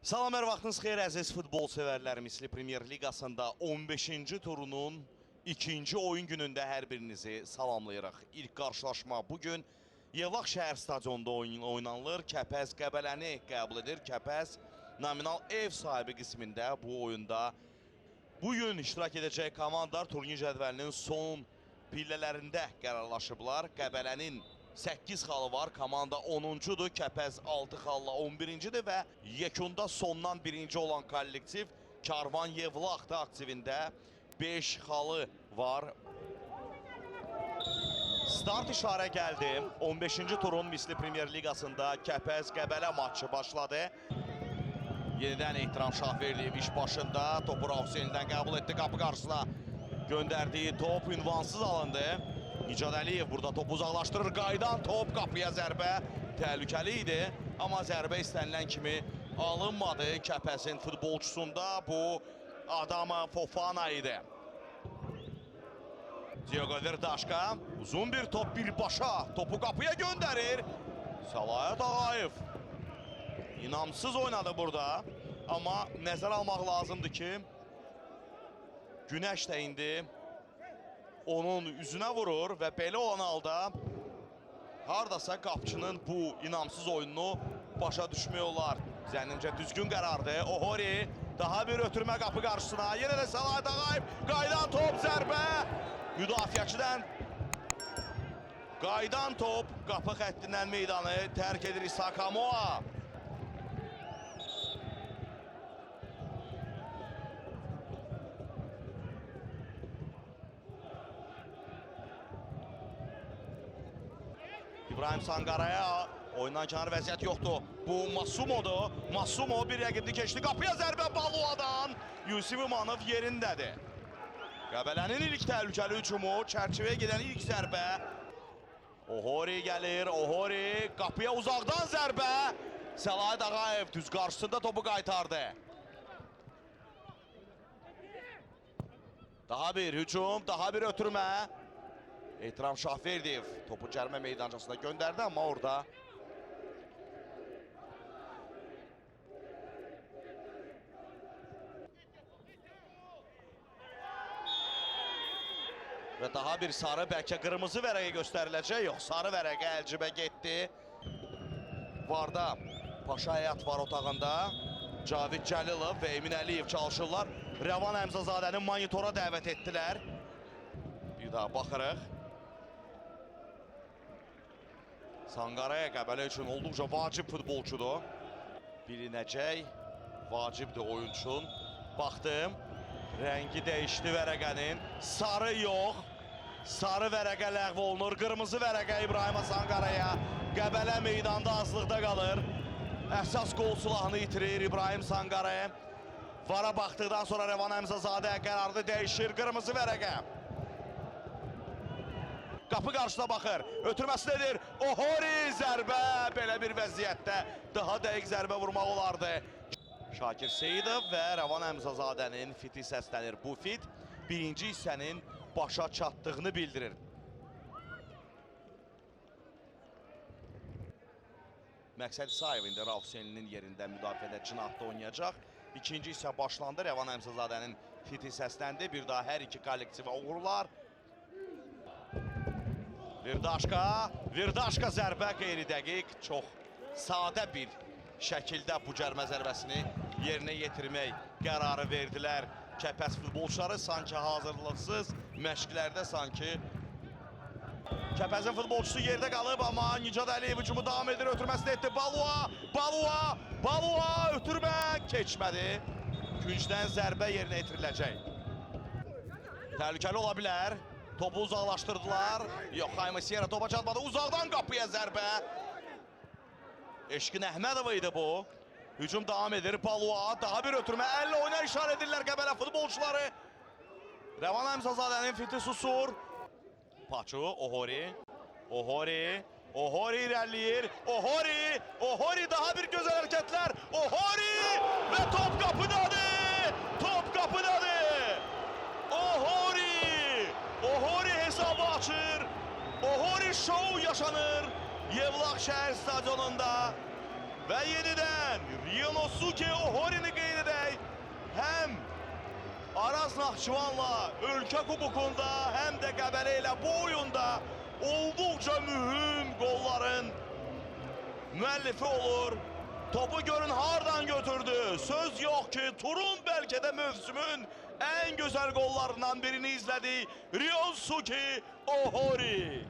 Salam, hər vaxtınız xeyir əziz futbol sevərlər. Misli Premier Liqasında 15-ci turunun ikinci oyun günündə hər birinizi salamlayırıq. İlk qarşılaşma bugün Yevlax şəhər stadionunda oynanılır. Kəpəz Qəbələni qəbul edir. Kəpəz nominal ev sahibi qismində bu oyunda bugün iştirak edəcək komandalar turnir cədvəlinin son pillələrində qərarlaşıblar. Qəbələnin 8 xalı var, komanda 10-cudur, Kəpəz 6 xalla 11-cidir və yekunda sondan birinci olan kollektiv Karvan Yevlax da aktivində 5 xalı var. Start işarə gəldi. 15-ci turun Misli Premier Liqasında Kəpəz Qəbələ maçı başladı. Yenidən ehtiram Şahverliyev iş başında. Topu Ravselindən qəbul etdi, qapı qarşısına göndərdiyi top ünvansız alındı. Nicad Əliyev burada topu uzaqlaşdırır. Qaydan top, qapıya zərbə təhlükəli idi. Amma zərbə istənilən kimi alınmadı. Kəpəzin futbolçusunda bu adamı Fofana idi. Diogo Verdaşka uzun bir top birbaşa topu qapıya göndərir. Səlahiyyət Ağayev inamsız oynadı burada. Amma nəzər almaq lazımdır ki, Günəş də indi onun üzünə vurur və belə olan halda hardasa qapçının bu inamsız oyununu başa düşmək olar. Zənnimcə düzgün qərardır. Ohori daha bir ötürmə qapı qarşısına. Yenə də Səlahiyyət Ağayev. Qaydan top, zərbə. Müdafiəçidən qaydan top qapı xəttindən meydanı tərk edir İshak Amoa. İbrahim Sangaraya oyundan kənar vəziyyət yoxdur. Bu Masumodur. Masumo bir rəqibini keçdi. Qapıya zərbə Baluadan. Yusif İmanov yerindədir. Qəbələnin ilk təhlükəli hücumu, çərçivəyə gedən ilk zərbə. Ohori gəlir, Ohori qapıya uzaqdan zərbə. Səlahiyyət Ağayev düz qarşısında topu qaytardı. Daha bir hücum, daha bir ötürmə. Ehtiram Şahverdiyev topu cərimə meydancasına göndərdi, amma orada və daha bir sarı, bəlkə qırmızı vərəqə göstəriləcək. Yox, sarı vərəqə Əlcibə getdi. Varda Paşa Həyat var otağında. Cavid Cəlilov və Emin Əliyev çalışırlar. Rəvan Əmzazadəni monitora dəvət etdilər. Bir daha baxırıq. Sangaraya Qəbələ üçün olduqca vacib futbolçudur. Bilinəcək, vacibdir oyunçun. Baxdım, rəngi dəyişdi vərəqənin. Sarı yox, sarı vərəqə ləğv olunur. Qırmızı vərəqə İbrahim Sangaraya. Qəbələ meydanda azlıqda qalır. Əsas qol silahını itirir İbrahim Sangaraya. Vara baxdıqdan sonra Rəvan Əmzazadə qərarını dəyişir. Qırmızı vərəqə. Qapı qarşısına baxır, ötürməsini edir. Ohori zərbə, belə bir vəziyyətdə daha dəqiq zərbə vurmaq olardı. Şakir Seyidov və Rəvan Əmzazadənin fiti səslənir. Bu fit birinci hissənin başa çatdığını bildirir. Məqsəd İsayev indi Ravsenlinin yerində müdafiədə cinahda oynayacaq. İkinci hissə başlandı, Rəvan Əmzazadənin fiti səsləndi. Bir daha hər iki kollektivə uğurlar. Verdaşka zərbə qeyri-dəqiq, çox sadə bir şəkildə bu cərmə zərbəsini yerinə yetirmək qərarı verdilər. Kəpəz futbolçuları sanki hazırlıqsız, məşqlərdə sanki. Kəpəzin futbolçusu yerdə qalıb, amma Nicad Əliyev hücumu davam edir, ötürməsini etdi. Balua, ötürmə keçmədi. Küncdən zərbə yerinə yetiriləcək. Təhlükəli ola bilər. Topu uzaqlaşdırdılar. Yox, Xaymə Siyera topa çatmadı. Uzaqdan qapıya zərbə. Eşqin Əhmədova idi bu. Hücum davam edir. Balua daha bir ötürmə. Əllə oyuna işarə edirlər Qəbələ futbolçuları. Rəvan Əmzazadənin fiti susur. Paçu, Ohori irəliyir. Ohori daha bir gözəl hərəkətlər. Ohori və top qapıdadır. Top qapıdadır. Ohori hesabı açır. Ohori şou yaşanır Yevlax şəhər stadionunda. Və yenidən Ryonosuke Ohorini qeyd edək. Həm Araz Naxçıvanla ölkə kubokunda, həm də Qəbələ ilə bu oyunda olduqca mühüm qolların müəllifi olur. Topu görün hardan götürdü. Söz yox ki, turun bəlkə də mövsümün ən gözəl qollarından birini izlədik. Ryonosuke Ohori.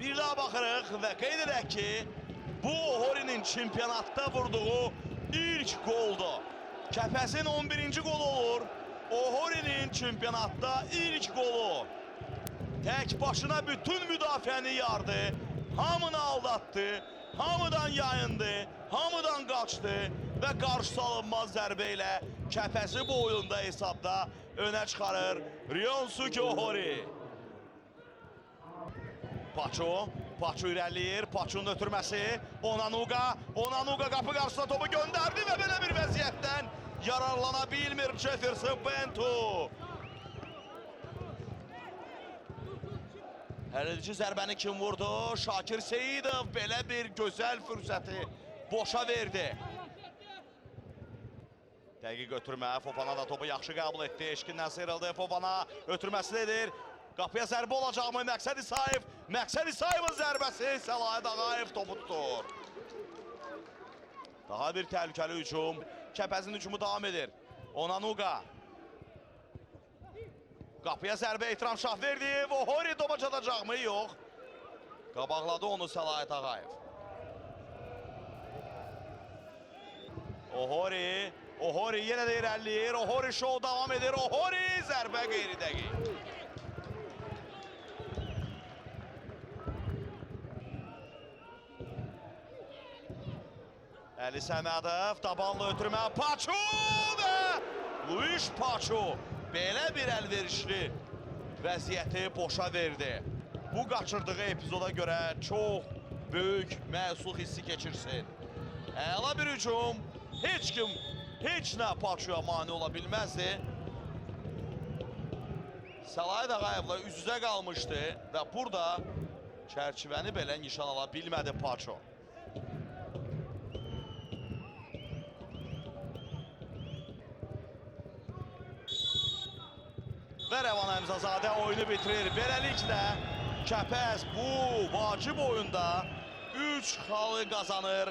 Bir daha baxırıq və qeyd edək ki, bu Ohorinin çempionatda vurduğu ilk qoldur. Kəpəzin 11-ci qolu olur. Ohorinin çempionatda ilk qolu. Tək başına bütün müdafiəni yardı. Hamını aldatdı. Hamıdan yayındı. Hamıdan qaçdı. Və qarşı salınmaz zərbə ilə Kəpəzi bu oyunda hesabda önə çıxarır Ryonosuke Ohori. Paço irəliyir. Paçonun ötürməsi. Onanuga qapı qarşısına topu göndərdi və belə bir vəziyyətdən yararlana bilmir Jefferson Bento. Həlledici zərbəni kim vurdu? Şakir Seyidov belə bir gözəl fürsəti boşa verdi. Dəqiq ötürmə. Fofana da topu yaxşı qəbul etdi. Eşkindən sıyrıldı. Fofana ötürməsidir. Qapıya zərbə olacaq mı? Məqsəd İsayev. Məqsəd İsayevin zərbəsi. Səlahiyyət Ağayev topu tutur. Daha bir təhlükəli hücum. Kəpəzin hücumu davam edir. Onanuga. Qapıya zərbə ehtiram şah verdi. Ohori topa çatacaq mı? Yox. Qabaqladı onu Səlahiyyət Ağayev. Ohori yenə də irəliyir. Ohori şov davam edir. Ohori zərbə qeyri-dəqiq. Əli Səmədov, tabanlı ötürmə, Paço və Luis Paço belə bir əlverişli vəziyyəti boşa verdi. Bu qaçırdığı epizoda görə çox böyük məsul hissi keçirsin. Əla bir hücum, heç nə Paçoya mane ola bilməzdi. Səlahiyyət Ağayevlə üz-üzə qalmışdı və burada çərçivəni belə nişan ala bilmədi Paço. Və Rəvan Əmzazadə oyunu bitirir. Beləliklə, Kəpəz bu vacib oyunda 3 xalı qazanır.